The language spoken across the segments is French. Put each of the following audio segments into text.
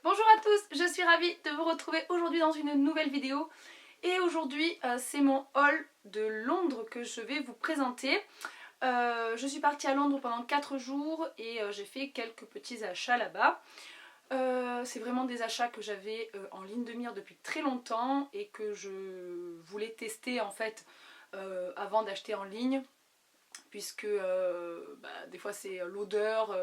Bonjour à tous, je suis ravie de vous retrouver aujourd'hui dans une nouvelle vidéo. Et aujourd'hui c'est mon haul de Londres que je vais vous présenter. Je suis partie à Londres pendant 4 jours et j'ai fait quelques petits achats là-bas. C'est vraiment des achats que j'avais en ligne de mire depuis très longtemps et que je voulais tester en fait avant d'acheter en ligne. Puisque des fois c'est l'odeur,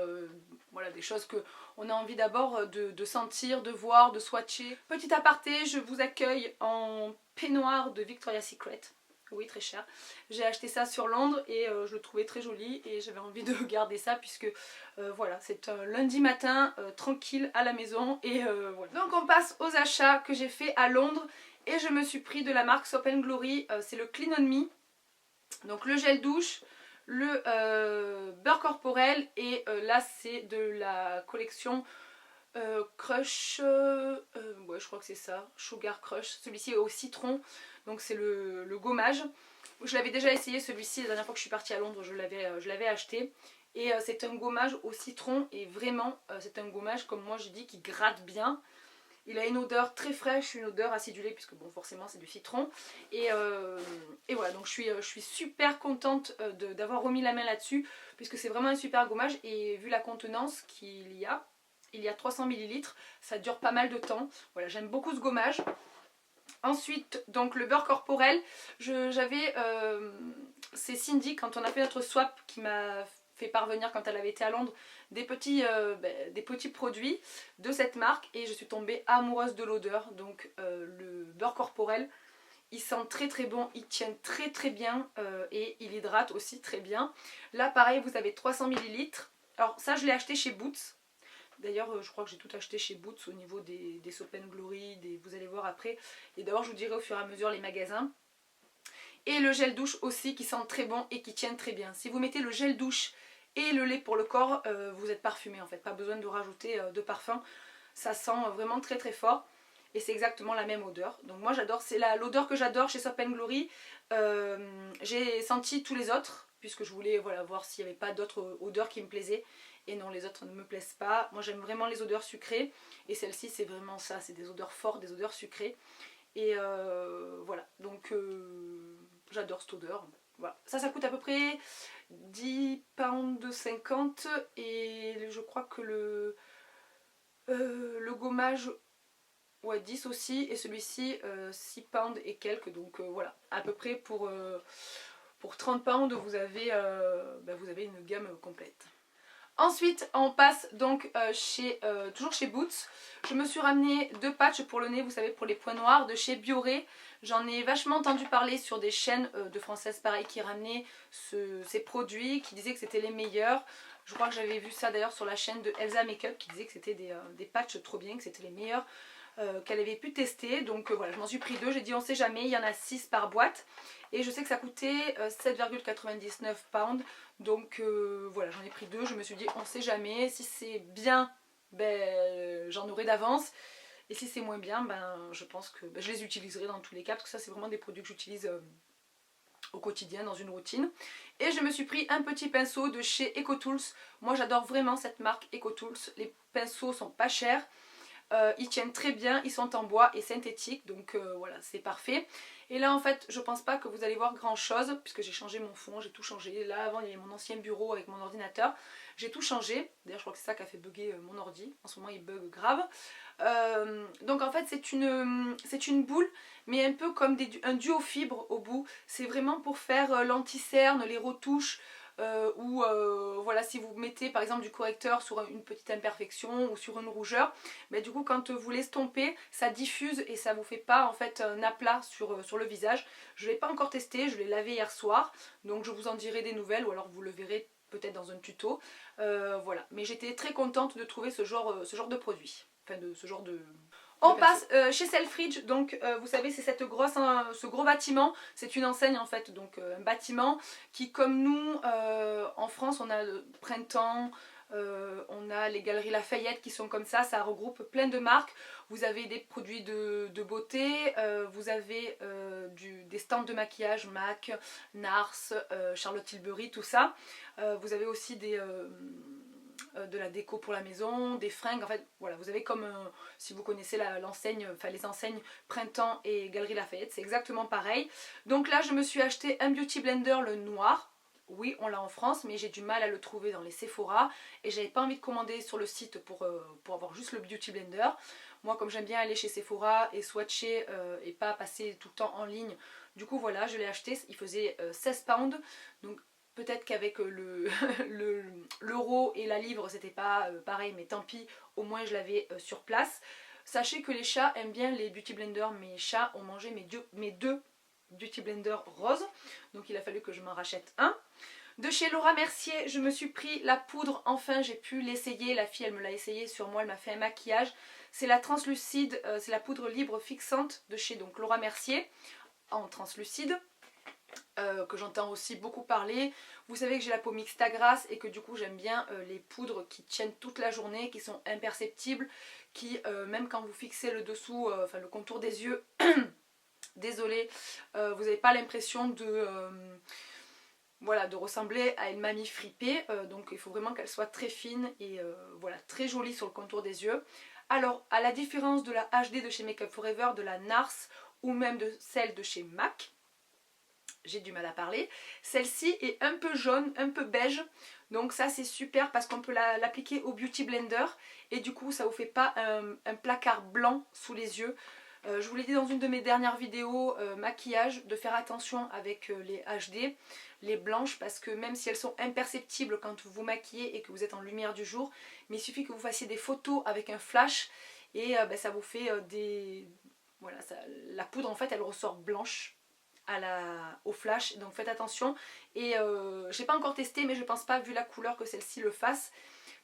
voilà, des choses qu'on a envie d'abord de sentir, de voir, de swatcher. Petit aparté, je vous accueille en peignoir de Victoria's Secret. Oui, très cher. J'ai acheté ça sur Londres et je le trouvais très joli et j'avais envie de garder ça puisque voilà, c'est un lundi matin tranquille à la maison et voilà. Donc on passe aux achats que j'ai fait à Londres et je me suis pris de la marque Soap Glory, c'est le Clean On Me. Donc le gel douche, le beurre corporel et là c'est de la collection Crush, ouais je crois que c'est ça, Sugar Crush. Celui-ci est au citron, donc c'est le gommage. Je l'avais déjà essayé celui-ci la dernière fois que je suis partie à Londres, je l'avais acheté. Et c'est un gommage au citron et vraiment c'est un gommage comme moi j'ai dit qui gratte bien. Il a une odeur très fraîche, une odeur acidulée, puisque bon forcément c'est du citron. Et voilà, donc je suis super contente d'avoir remis la main là-dessus, puisque c'est vraiment un super gommage. Et vu la contenance qu'il y a, il y a 300 ml, ça dure pas mal de temps. Voilà, j'aime beaucoup ce gommage. Ensuite, donc le beurre corporel, c'est Cindy, quand on a fait notre swap, qui m'a fait parvenir quand elle avait été à Londres des petits produits de cette marque et je suis tombée amoureuse de l'odeur. Donc le beurre corporel, il sent très très bon, il tient très très bien et il hydrate aussi très bien. Là pareil, vous avez 300 ml. Alors ça je l'ai acheté chez Boots. D'ailleurs, je crois que j'ai tout acheté chez Boots au niveau des Soap Glory, vous allez voir après. Et d'abord, je vous dirai au fur et à mesure les magasins. Et le gel douche aussi qui sent très bon et qui tient très bien. Si vous mettez le gel douche et le lait pour le corps, vous êtes parfumé en fait. Pas besoin de rajouter de parfum. Ça sent vraiment très très fort. Et c'est exactement la même odeur. Donc moi j'adore, c'est l'odeur que j'adore chez Soap Glory. J'ai senti tous les autres, puisque je voulais voilà, voir s'il n'y avait pas d'autres odeurs qui me plaisaient. Et non, les autres ne me plaisent pas. Moi j'aime vraiment les odeurs sucrées. Et celle-ci c'est vraiment ça, c'est des odeurs fortes, des odeurs sucrées. Et voilà, donc j'adore cette odeur. Voilà. Ça coûte à peu près 10 pounds 50 et je crois que le gommage, ouais 10 aussi, et celui-ci 6 pounds et quelques, donc voilà, à peu près pour 30 pounds vous avez une gamme complète. Ensuite, on passe donc toujours chez Boots. Je me suis ramené 2 patchs pour le nez, vous savez, pour les points noirs, de chez Bioré. J'en ai vachement entendu parler sur des chaînes de françaises pareil qui ramenaient ces produits, qui disaient que c'était les meilleurs. Je crois que j'avais vu ça d'ailleurs sur la chaîne de Elsa Makeup qui disait que c'était des patchs trop bien, que c'était les meilleurs qu'elle avait pu tester. Donc voilà, je m'en suis pris 2, j'ai dit on sait jamais, il y en a 6 par boîte. Et je sais que ça coûtait 7,99 pounds. Donc voilà, j'en ai pris 2, je me suis dit on sait jamais, si c'est bien, j'en aurai d'avance. Et si c'est moins bien, je pense que je les utiliserai dans tous les cas, parce que ça c'est vraiment des produits que j'utilise au quotidien dans une routine. Et je me suis pris un petit pinceau de chez EcoTools. Moi j'adore vraiment cette marque EcoTools, les pinceaux sont pas chers. Ils tiennent très bien, ils sont en bois et synthétique, donc voilà, c'est parfait. Et là en fait je pense pas que vous allez voir grand chose, puisque j'ai changé mon fond, j'ai tout changé. Là avant il y avait mon ancien bureau avec mon ordinateur, j'ai tout changé. D'ailleurs je crois que c'est ça qui a fait bugger mon ordi, en ce moment il bug grave. Donc en fait c'est une boule, mais un peu comme un duo fibre au bout. C'est vraiment pour faire l'anti-cerne, les retouches, ou voilà, si vous mettez par exemple du correcteur sur une petite imperfection ou sur une rougeur, du coup quand vous l'estompez ça diffuse et ça vous fait pas en fait un aplat sur le visage. Je l'ai pas encore testé, je l'ai lavé hier soir, donc je vous en dirai des nouvelles ou alors vous le verrez peut-être dans un tuto. Voilà, mais j'étais très contente de trouver ce genre de produit, enfin de ce genre de... On passe chez Selfridge, donc vous savez c'est ce gros bâtiment, c'est une enseigne en fait, donc un bâtiment qui comme nous en France on a le Printemps, on a les Galeries Lafayette qui sont comme ça regroupe plein de marques. Vous avez des produits de beauté, vous avez des stands de maquillage, MAC, NARS, Charlotte Tilbury, tout ça. Vous avez aussi de la déco pour la maison, des fringues, en fait voilà, vous avez comme si vous connaissez l'enseigne, enfin les enseignes Printemps et Galeries Lafayette, c'est exactement pareil. Donc là je me suis acheté un beauty blender, le noir. Oui, on l'a en France, mais j'ai du mal à le trouver dans les Sephora et j'avais pas envie de commander sur le site pour avoir juste le beauty blender. Moi, comme j'aime bien aller chez Sephora et swatcher et pas passer tout le temps en ligne, du coup voilà, je l'ai acheté, il faisait 16 pounds, donc peut-être qu'avec l'euro et la livre c'était pas pareil, mais tant pis, au moins je l'avais sur place. Sachez que les chats aiment bien les beauty blenders, mes chats ont mangé mes deux beauty blenders roses, donc il a fallu que je m'en rachète un. De chez Laura Mercier, je me suis pris la poudre, enfin j'ai pu l'essayer, la fille elle me l'a essayé sur moi, elle m'a fait un maquillage. C'est la translucide, c'est la poudre libre fixante de chez donc Laura Mercier, en translucide, que j'entends aussi beaucoup parler. Vous savez que j'ai la peau mixte à grasse et que du coup j'aime bien les poudres qui tiennent toute la journée, qui sont imperceptibles, qui même quand vous fixez le dessous, enfin le contour des yeux, désolée, vous n'avez pas l'impression de... voilà, de ressembler à une mamie fripée, donc il faut vraiment qu'elle soit très fine et voilà, très jolie sur le contour des yeux. Alors, à la différence de la HD de chez Make Up For Ever, de la NARS ou même de celle de chez MAC, j'ai du mal à parler, celle-ci est un peu jaune, un peu beige, donc ça c'est super parce qu'on peut l'appliquer au Beauty Blender et du coup ça vous fait pas un placard blanc sous les yeux. Je vous l'ai dit dans une de mes dernières vidéos maquillage, de faire attention avec les HD, les blanches, parce que même si elles sont imperceptibles quand vous maquillez et que vous êtes en lumière du jour, mais il suffit que vous fassiez des photos avec un flash et ça vous fait des... Voilà, la poudre en fait elle ressort blanche au flash, donc faites attention. Et je n'ai pas encore testé, mais je pense pas vu la couleur que celle-ci le fasse.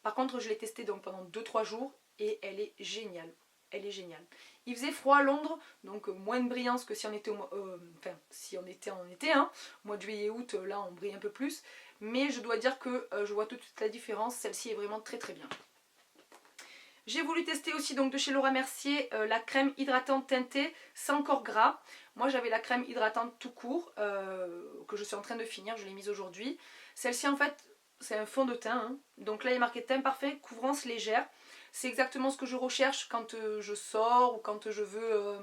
Par contre je l'ai testé donc pendant 2-3 jours et elle est géniale. Elle est géniale. Il faisait froid à Londres, donc moins de brillance que si on était, enfin, si on était en été. Hein. Mois de juillet août, là on brille un peu plus. Mais je dois dire que je vois tout de suite la différence. Celle-ci est vraiment très très bien. J'ai voulu tester aussi donc de chez Laura Mercier la crème hydratante teintée sans corps gras. Moi j'avais la crème hydratante tout court que je suis en train de finir, je l'ai mise aujourd'hui. Celle-ci en fait c'est un fond de teint, hein. Donc là il est marqué teint parfait, couvrance légère. C'est exactement ce que je recherche quand je sors ou quand je veux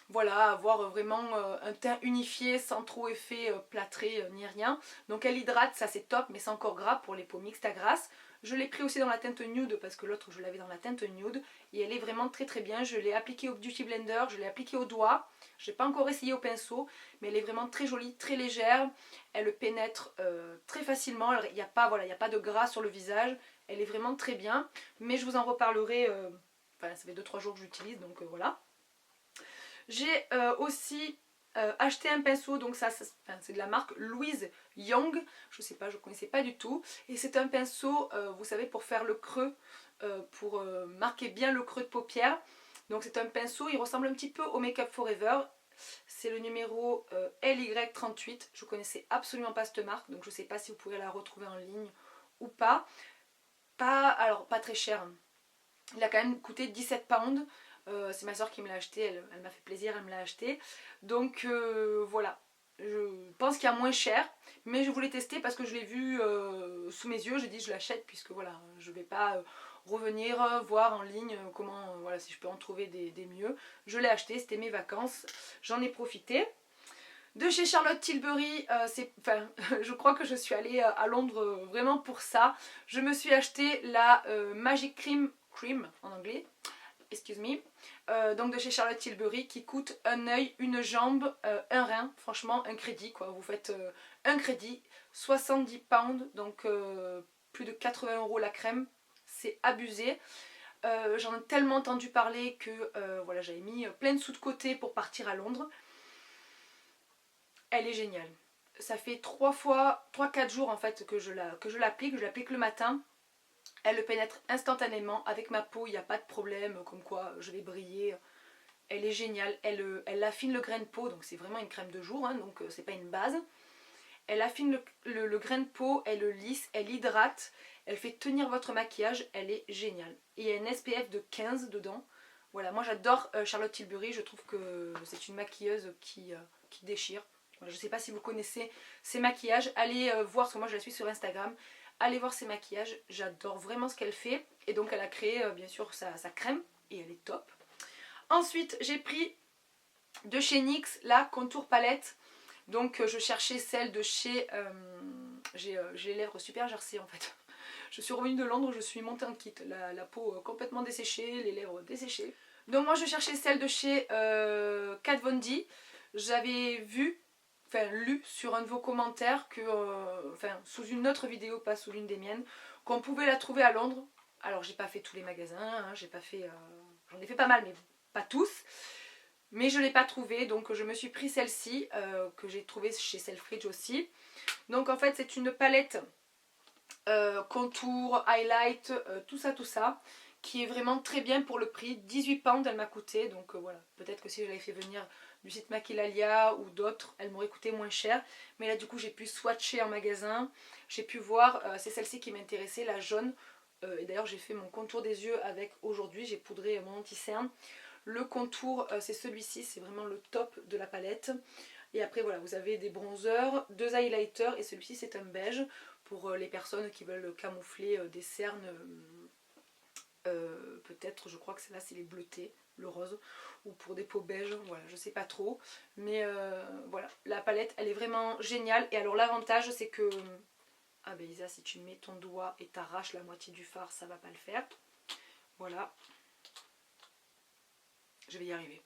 voilà, avoir vraiment un teint unifié sans trop effet plâtré ni rien. Donc elle hydrate, ça c'est top, mais c'est encore gras pour les peaux mixtes à grasse. Je l'ai pris aussi dans la teinte nude parce que l'autre je l'avais dans la teinte nude et elle est vraiment très très bien. Je l'ai appliquée au Beauty Blender, je l'ai appliquée au doigt. Je n'ai pas encore essayé au pinceau, mais elle est vraiment très jolie, très légère. Elle pénètre très facilement, il n'y a pas, voilà, il n'y a pas de gras sur le visage. Elle est vraiment très bien, mais je vous en reparlerai, enfin ça fait 2-3 jours que j'utilise donc voilà. J'ai aussi acheté un pinceau, donc ça c'est de la marque Louise Young, je sais pas, je connaissais pas du tout. Et c'est un pinceau, vous savez, pour faire le creux, pour marquer bien le creux de paupière. Donc c'est un pinceau, il ressemble un petit peu au Make Up For Ever. C'est le numéro LY38, je connaissais absolument pas cette marque, donc je sais pas si vous pourrez la retrouver en ligne ou pas. Alors pas très cher, il a quand même coûté 17 pounds. C'est ma soeur qui me l'a acheté, elle m'a fait plaisir, elle me l'a acheté. Donc voilà, je pense qu'il y a moins cher, mais je voulais tester parce que je l'ai vu sous mes yeux. J'ai dit je l'achète puisque voilà, je vais pas revenir voir en ligne comment, voilà, si je peux en trouver des mieux. Je l'ai acheté, c'était mes vacances, j'en ai profité. De chez Charlotte Tilbury, je crois que je suis allée à Londres vraiment pour ça. Je me suis acheté la Magic Cream en anglais, excuse me, donc de chez Charlotte Tilbury qui coûte un œil, une jambe, un rein, franchement un crédit quoi. Vous faites un crédit, 70 pounds, donc plus de 80 € la crème, c'est abusé. J'en ai tellement entendu parler que voilà, j'avais mis plein de sous de côté pour partir à Londres. Elle est géniale. Ça fait 3-4 jours en fait que je l'applique le matin. Elle le pénètre instantanément avec ma peau, il n'y a pas de problème, comme quoi je vais briller. Elle est géniale, elle affine le grain de peau, donc c'est vraiment une crème de jour, hein, donc c'est pas une base. Elle affine le grain de peau, elle le lisse, elle hydrate, elle fait tenir votre maquillage, elle est géniale. Et il y a une SPF de 15 dedans. Voilà, moi j'adore Charlotte Tilbury, je trouve que c'est une maquilleuse qui déchire. Voilà, je ne sais pas si vous connaissez ses maquillages, allez voir, parce que moi je la suis sur Instagram. Allez voir ses maquillages, j'adore vraiment ce qu'elle fait. Et donc elle a créé bien sûr sa crème et elle est top. Ensuite j'ai pris de chez NYX la contour palette. Donc je cherchais celle de chez... j'ai les lèvres super gercées en fait. Je suis revenue de Londres, je suis montée en kit. La peau complètement desséchée, les lèvres desséchées. Donc moi je cherchais celle de chez Kat Von D. J'avais vu, enfin lu sur un de vos commentaires que, enfin sous une autre vidéo, pas sous l'une des miennes, qu'on pouvait la trouver à Londres. Alors j'ai pas fait tous les magasins, hein, j'ai pas fait, j'en ai fait pas mal mais pas tous. Mais je ne l'ai pas trouvée, donc je me suis pris celle-ci, que j'ai trouvée chez Selfridge aussi. Donc en fait c'est une palette contour, highlight, tout ça, qui est vraiment très bien pour le prix. 18 pounds elle m'a coûté, donc voilà. Peut-être que si je l'avais fait venir du site Maquillalia ou d'autres, elle m'aurait coûté moins cher. Mais là du coup j'ai pu swatcher en magasin, j'ai pu voir, c'est celle-ci qui m'intéressait, la jaune. Et d'ailleurs j'ai fait mon contour des yeux avec aujourd'hui, j'ai poudré mon anti-cerne. Le contour c'est celui-ci, c'est vraiment le top de la palette. Et après voilà, vous avez des bronzers, 2 highlighters et celui-ci c'est un beige pour les personnes qui veulent camoufler des cernes. Peut-être, je crois que celle-là c'est les bleutés, le rose, ou pour des peaux beiges, voilà, je sais pas trop. Mais voilà, la palette elle est vraiment géniale. Et alors l'avantage c'est que, ah ben Isa, si tu mets ton doigt et t'arraches la moitié du fard, ça va pas le faire. Voilà. Je vais y arriver.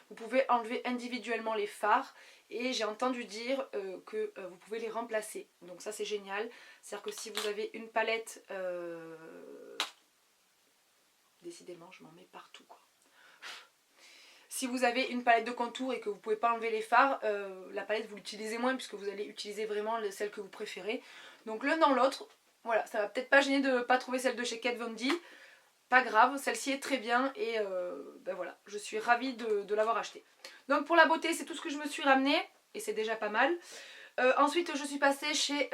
Vous pouvez enlever individuellement les fards et j'ai entendu dire que vous pouvez les remplacer. Donc ça c'est génial. C'est-à-dire que si vous avez une palette... Décidément je m'en mets partout quoi. Si vous avez une palette de contour et que vous ne pouvez pas enlever les fards, la palette vous l'utilisez moins puisque vous allez utiliser vraiment celle que vous préférez. Donc l'un dans l'autre, voilà, ça va peut-être pas gêner de ne pas trouver celle de chez Kat Von D. Pas grave, celle-ci est très bien et ben voilà, je suis ravie de l'avoir achetée. Donc pour la beauté, c'est tout ce que je me suis ramené et c'est déjà pas mal. Ensuite, je suis passée chez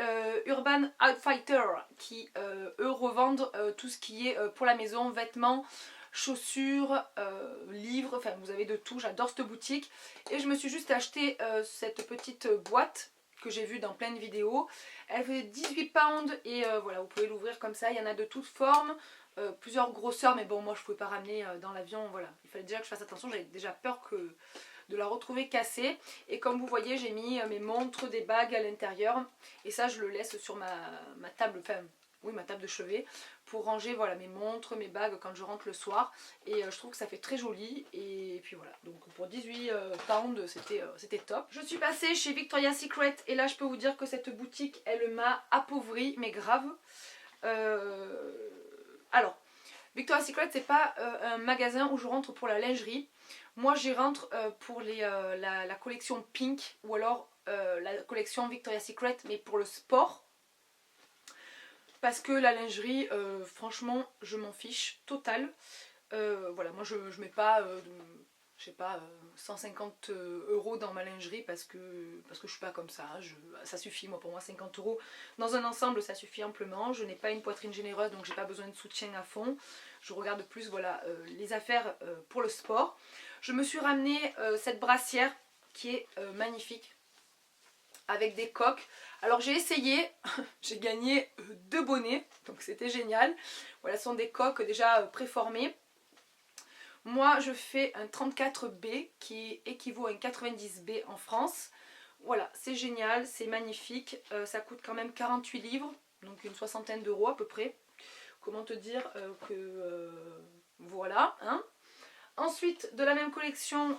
Urban Outfitter qui, eux, revendent tout ce qui est pour la maison, vêtements, chaussures, livres, enfin vous avez de tout, j'adore cette boutique. Et je me suis juste acheté cette petite boîte que j'ai vue dans plein de vidéos. Elle fait 18 pounds et voilà, vous pouvez l'ouvrir comme ça, il y en a de toutes formes. Plusieurs grosseurs, mais bon moi je pouvais pas ramener dans l'avion, voilà, il fallait déjà que je fasse attention, j'avais déjà peur de la retrouver cassée. Et comme vous voyez j'ai mis mes montres, des bagues à l'intérieur et ça je le laisse sur ma table, enfin oui ma table de chevet pour ranger voilà mes montres, mes bagues quand je rentre le soir et je trouve que ça fait très joli et puis voilà, donc pour 18 pounds c'était top. Je suis passée chez Victoria's Secret et là je peux vous dire que cette boutique elle m'a appauvrie mais grave. Alors, Victoria's Secret, c'est pas un magasin où je rentre pour la lingerie. Moi, j'y rentre pour la collection Pink ou alors la collection Victoria's Secret, mais pour le sport. Parce que la lingerie, franchement, je m'en fiche total. Voilà, moi, je mets pas, je sais pas, 150 € dans ma lingerie parce que je suis pas comme ça. Ça suffit, moi, pour moi, 50 € dans un ensemble, ça suffit amplement. Je n'ai pas une poitrine généreuse, donc j'ai pas besoin de soutien à fond. Je regarde plus, voilà, les affaires pour le sport. Je me suis ramené cette brassière qui est magnifique avec des coques. Alors j'ai essayé, j'ai gagné 2 bonnets, donc c'était génial. Voilà, ce sont des coques déjà préformées. Moi je fais un 34B qui équivaut à une 90B en France. Voilà, c'est génial, c'est magnifique. Ça coûte quand même 48 livres, donc une soixantaine d'euros à peu près. Comment te dire que voilà, hein. Ensuite, de la même collection,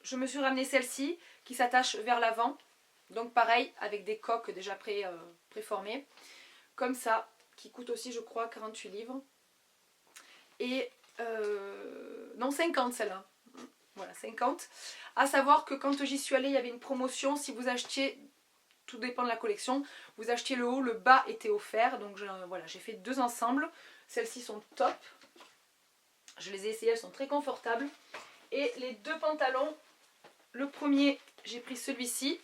je me suis ramené celle-ci qui s'attache vers l'avant. Donc pareil, avec des coques déjà préformées. Comme ça, qui coûte aussi, je crois, 48 livres. Et non, 50 celle-là. Voilà, 50. À savoir que quand j'y suis allée, il y avait une promotion. Si vous achetiez, tout dépend de la collection, vous achetiez le haut, le bas était offert. Donc voilà, j'ai fait 2 ensembles. Celles-ci sont top. Je les ai essayées, elles sont très confortables. Et les 2 pantalons, le premier, j'ai pris celui-ci.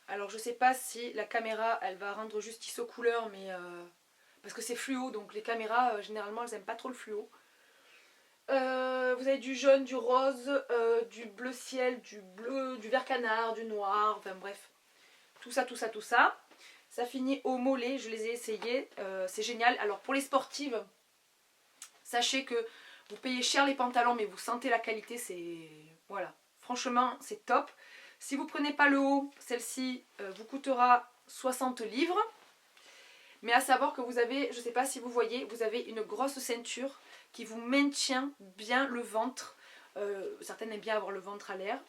Alors je sais pas si la caméra, elle va rendre justice aux couleurs, mais parce que c'est fluo, donc les caméras, généralement, elles n'aiment pas trop le fluo. Vous avez du jaune, du rose, du bleu ciel, du bleu, du vert canard, du noir, enfin bref. Tout ça, tout ça, tout ça. Ça finit au mollet, je les ai essayés, c'est génial. Alors pour les sportives, sachez que vous payez cher les pantalons mais vous sentez la qualité, c'est... Voilà, franchement c'est top. Si vous ne prenez pas le haut, celle-ci vous coûtera 60 livres. Mais à savoir que vous avez, je ne sais pas si vous voyez, vous avez une grosse ceinture qui vous maintient bien le ventre. Certaines aiment bien avoir le ventre à l'air.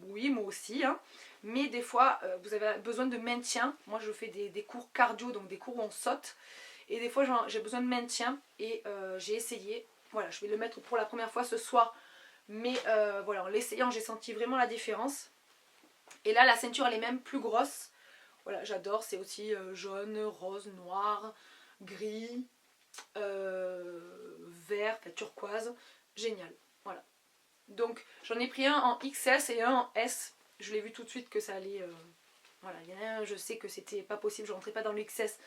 Oui, moi aussi. Hein. Mais des fois, vous avez besoin de maintien. Moi, je fais des cours cardio, donc des cours où on saute. Et des fois, j'ai besoin de maintien. Et j'ai essayé. Voilà, je vais le mettre pour la première fois ce soir. Mais voilà, en l'essayant, j'ai senti vraiment la différence. Et là, la ceinture, elle est même plus grosse. Voilà, j'adore, c'est aussi jaune, rose, noir, gris, vert, enfin, turquoise, génial, voilà. Donc j'en ai pris un en XS et un en S, je l'ai vu tout de suite que ça allait, voilà, il y en a un, je sais que c'était pas possible, je rentrais pas dans le XS,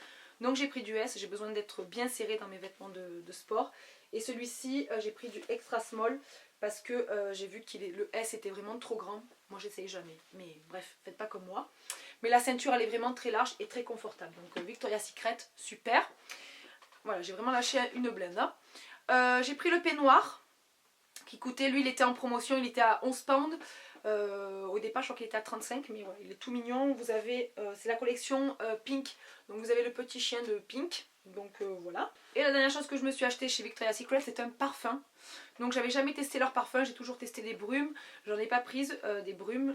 donc j'ai pris du S, j'ai besoin d'être bien serré dans mes vêtements de sport, et celui-ci j'ai pris du extra small, parce que j'ai vu que le S était vraiment trop grand, moi j'essaye jamais, mais bref, faites pas comme moi. Mais la ceinture elle est vraiment très large et très confortable. Donc Victoria's Secret, super. Voilà, j'ai vraiment lâché une blinde. Hein. J'ai pris le peignoir qui coûtait, lui il était en promotion, il était à 11 pounds. Au départ je crois qu'il était à 35, mais voilà, il est tout mignon. Vous avez, c'est la collection Pink, donc vous avez le petit chien de Pink. Donc voilà. Et la dernière chose que je me suis acheté chez Victoria's Secret, c'est un parfum. Donc j'avais jamais testé leur parfum, j'ai toujours testé des brumes. J'en ai pas prise des brumes,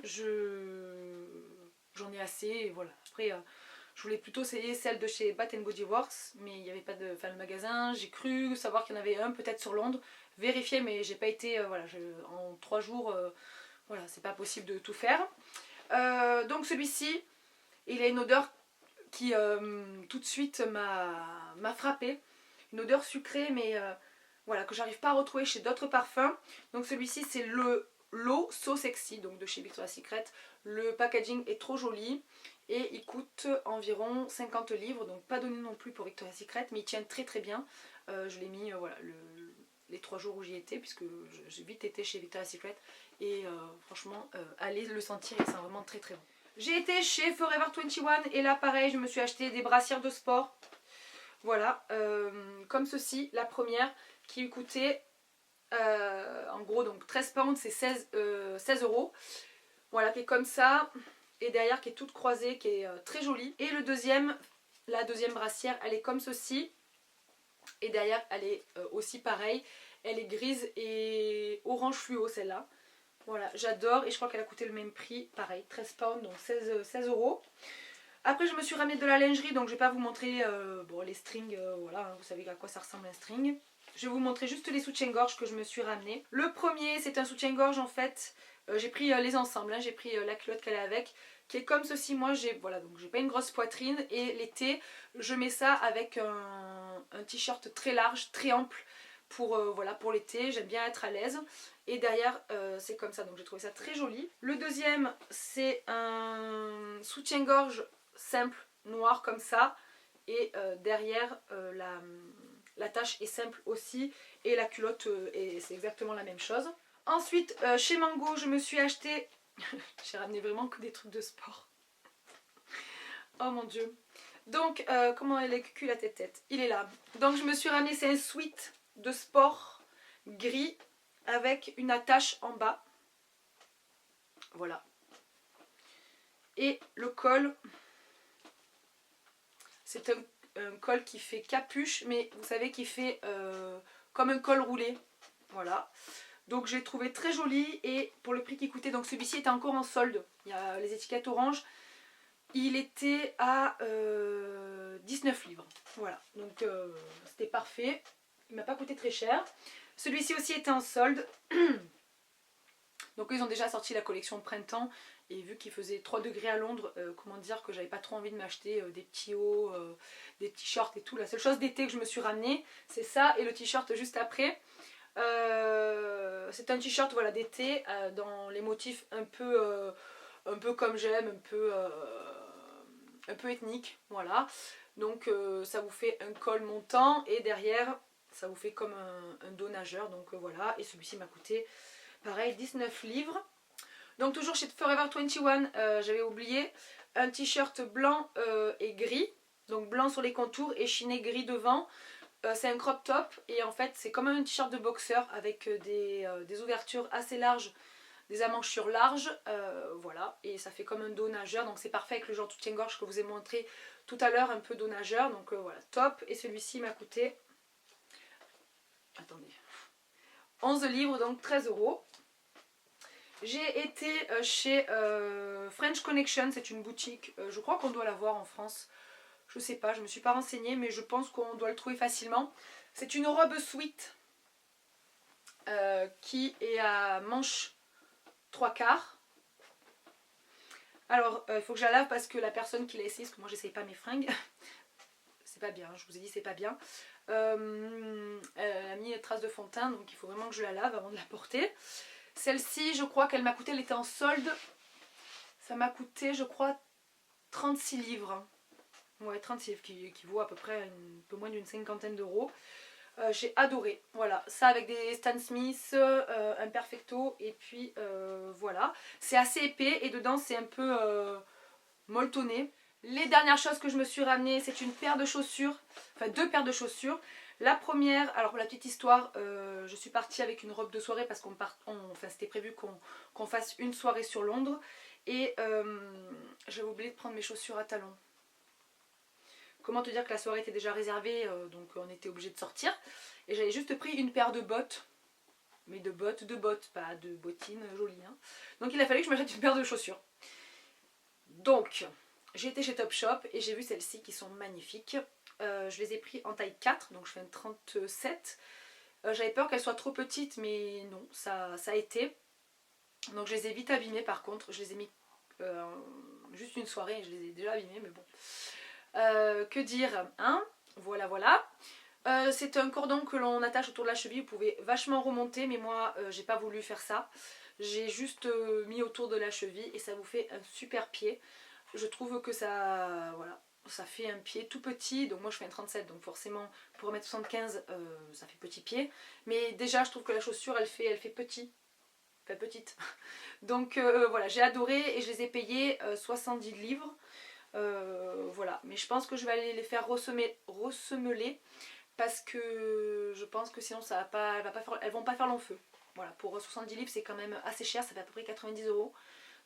j'en ai assez, et voilà. Après, je voulais plutôt essayer celle de chez Bath Body Works, mais il n'y avait pas de... Enfin, le magasin, j'ai cru savoir qu'il y en avait un peut-être sur Londres. Vérifier, mais j'ai pas été... voilà, en 3 jours, voilà, c'est pas possible de tout faire. Donc celui-ci, il a une odeur qui tout de suite m'a frappée. Une odeur sucrée, mais voilà, que j'arrive pas à retrouver chez d'autres parfums. Donc celui-ci, c'est l'eau So Sexy, donc de chez Victoria's Secret. Le packaging est trop joli et il coûte environ 50 livres, donc pas donné non plus pour Victoria's Secret, mais il tient très très bien. Je l'ai mis voilà, les 3 jours où j'y étais, puisque j'ai vite été chez Victoria's Secret, et franchement, allez le sentir, il sent vraiment très très bon. J'ai été chez Forever 21 et là pareil, je me suis acheté des brassières de sport. Voilà, comme ceci, la première qui coûtait en gros donc 13 pounds, c'est 16 €. Voilà, qui est comme ça, et derrière qui est toute croisée, qui est très jolie. Et la deuxième brassière, elle est comme ceci, et derrière elle est aussi pareil. Elle est grise et orange fluo celle-là. Voilà, j'adore, et je crois qu'elle a coûté le même prix, pareil, 13 pounds, donc 16 €. Après je me suis ramené de la lingerie, donc je vais pas vous montrer bon, les strings, voilà, hein, vous savez à quoi ça ressemble un string. Je vais vous montrer juste les soutiens-gorge que je me suis ramené. Le premier, c'est un soutien-gorge en fait, j'ai pris les ensembles, hein, j'ai pris la culotte qu'elle est avec, qui est comme ceci. Moi voilà, donc j'ai pas une grosse poitrine, et l'été je mets ça avec un t-shirt très large, très ample, pour, voilà, pour l'été, j'aime bien être à l'aise. Et derrière c'est comme ça, donc j'ai trouvé ça très joli. Le deuxième, c'est un soutien-gorge simple, noir comme ça, et derrière la tache est simple aussi, et la culotte c'est exactement la même chose. Ensuite chez Mango je me suis acheté j'ai ramené vraiment que des trucs de sport. Oh mon dieu. Donc comment elle est cucu la tête, il est là. Donc je me suis ramené, c'est un sweat de sport gris avec une attache en bas, voilà. Et le col, c'est un col qui fait capuche, mais vous savez, qui fait comme un col roulé, voilà. Donc j'ai trouvé très joli, et pour le prix qu'il coûtait, donc celui-ci était encore en solde, il y a les étiquettes orange, il était à 19 livres, voilà. Donc c'était parfait, il m'a pas coûté très cher. Celui-ci aussi était en solde. Donc ils ont déjà sorti la collection de printemps, et vu qu'il faisait 3 degrés à Londres, comment dire que j'avais pas trop envie de m'acheter des petits hauts, des petits shorts et tout. La seule chose d'été que je me suis ramenée, c'est ça et le t-shirt juste après. C'est un t-shirt, voilà, d'été dans les motifs un peu comme j'aime, un peu ethnique, voilà. Donc ça vous fait un col montant, et derrière ça vous fait comme un dos nageur, donc voilà. Et celui-ci m'a coûté pareil 19 livres. Donc toujours chez Forever 21, j'avais oublié, un t-shirt blanc et gris. Donc blanc sur les contours et chiné gris devant. C'est un crop top et en fait c'est comme un t-shirt de boxeur avec des ouvertures assez larges, des emmanchures larges, voilà, et ça fait comme un dos nageur, donc c'est parfait avec le genre soutien-gorge que je vous ai montré tout à l'heure, un peu dos nageur, donc voilà, top. Et celui-ci m'a coûté, attendez, 11 livres, donc 13 €. J'ai été chez French Connection, c'est une boutique, je crois qu'on doit la voir en France. Je sais pas, je me suis pas renseignée, mais je pense qu'on doit le trouver facilement. C'est une robe sweat qui est à manches 3/4. Alors, il faut que je la lave parce que la personne qui l'a essayé, parce que moi j'essaye pas mes fringues, c'est pas bien, je vous ai dit c'est pas bien. Elle a mis une trace de fond de teint, donc il faut vraiment que je la lave avant de la porter. Celle-ci, je crois qu'elle m'a coûté, elle était en solde. Ça m'a coûté, je crois, 36 livres. Ouais, 36 livres, qui vaut à peu près un peu moins d'une cinquantaine d'euros. J'ai adoré, voilà, ça avec des Stan Smith, un perfecto, et puis voilà. C'est assez épais et dedans c'est un peu molletonné. Les dernières choses que je me suis ramenée, c'est une paire de chaussures, enfin 2 paires de chaussures. La première, alors pour la petite histoire, je suis partie avec une robe de soirée parce enfin, c'était prévu qu'on fasse une soirée sur Londres. Et j'avais oublié de prendre mes chaussures à talons. Comment te dire que la soirée était déjà réservée, donc on était obligé de sortir. Et j'avais juste pris une paire de bottes. Mais de bottes, pas de bottines jolies. Hein. Donc il a fallu que je m'achète une paire de chaussures. Donc, j'ai été chez Topshop et j'ai vu celles-ci qui sont magnifiques. Je les ai pris en taille 4, donc je fais une 37. J'avais peur qu'elles soient trop petites, mais non, ça a été. Donc je les ai vite abîmées par contre. Je les ai mis juste une soirée et je les ai déjà abîmées, mais bon. Que dire, hein? Voilà, voilà. C'est un cordon que l'on attache autour de la cheville. Vous pouvez vachement remonter, mais moi, j'ai pas voulu faire ça. J'ai juste mis autour de la cheville et ça vous fait un super pied. Je trouve que ça, voilà, ça fait un pied tout petit. Donc moi, je fais un 37, donc forcément, pour 1m75, ça fait petit pied. Mais déjà, je trouve que la chaussure, elle fait petit. Enfin, petite. Donc voilà, j'ai adoré et je les ai payés 70 livres. Voilà, mais je pense que je vais aller les faire ressemeler parce que je pense que sinon ça va pas, elles vont pas faire long feu. Voilà, pour 70 livres c'est quand même assez cher, ça fait à peu près 90 €.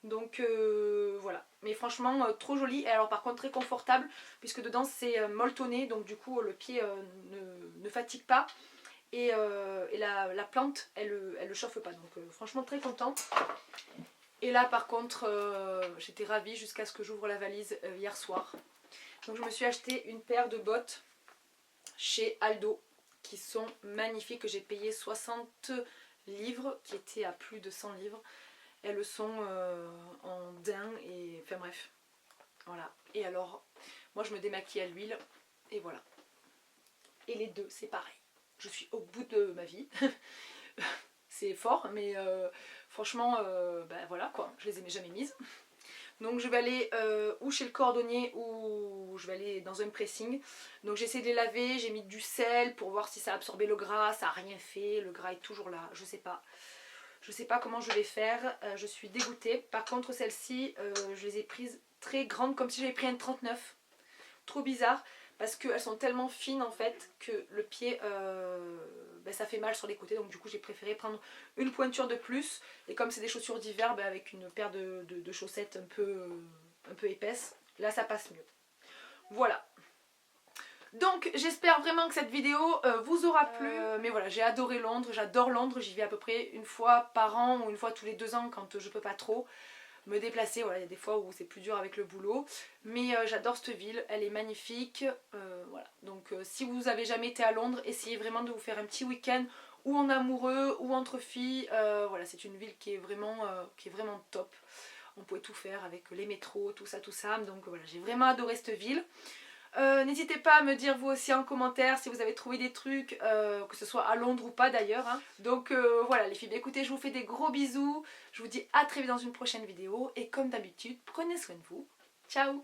Donc voilà, mais franchement trop joli. Et alors par contre très confortable puisque dedans c'est molletonné, donc du coup le pied ne fatigue pas. Et la plante elle le chauffe pas, donc franchement très contente. Et là par contre j'étais ravie jusqu'à ce que j'ouvre la valise hier soir. Donc je me suis acheté une paire de bottes chez Aldo qui sont magnifiques, que j'ai payé 60 livres, qui étaient à plus de 100 livres. Elles sont en daim et enfin bref. Voilà. Et alors moi je me démaquille à l'huile et voilà. Et les deux c'est pareil. Je suis au bout de ma vie. C'est fort mais franchement ben voilà quoi, je les ai jamais mises. Donc je vais aller ou chez le cordonnier ou je vais aller dans un pressing. Donc j'ai essayé de les laver, j'ai mis du sel pour voir si ça a absorbé le gras, ça n'a rien fait, le gras est toujours là, je sais pas. Je sais pas comment je vais faire, je suis dégoûtée. Par contre celles-ci, je les ai prises très grandes comme si j'avais pris une 39. Trop bizarre parce qu'elles sont tellement fines en fait que le pied ben, ça fait mal sur les côtés, donc du coup j'ai préféré prendre une pointure de plus. Et comme c'est des chaussures d'hiver, ben, avec une paire de chaussettes un peu épaisses, là ça passe mieux. Voilà. Donc j'espère vraiment que cette vidéo vous aura plu. Mais voilà, j'ai adoré Londres, j'adore Londres, j'y vais à peu près une fois par an ou une fois tous les 2 ans quand je peux pas trop me déplacer. Voilà, il y a des fois où c'est plus dur avec le boulot, mais j'adore cette ville, elle est magnifique. Voilà. Donc si vous avez jamais été à Londres, essayez vraiment de vous faire un petit week-end ou en amoureux ou entre filles. Voilà, c'est une ville qui est vraiment top. On pouvait tout faire avec les métros, tout ça, donc voilà, j'ai vraiment adoré cette ville. N'hésitez pas à me dire vous aussi en commentaire si vous avez trouvé des trucs, que ce soit à Londres ou pas d'ailleurs. Hein. Donc voilà les filles, écoutez, je vous fais des gros bisous. Je vous dis à très vite dans une prochaine vidéo. Et comme d'habitude, prenez soin de vous. Ciao!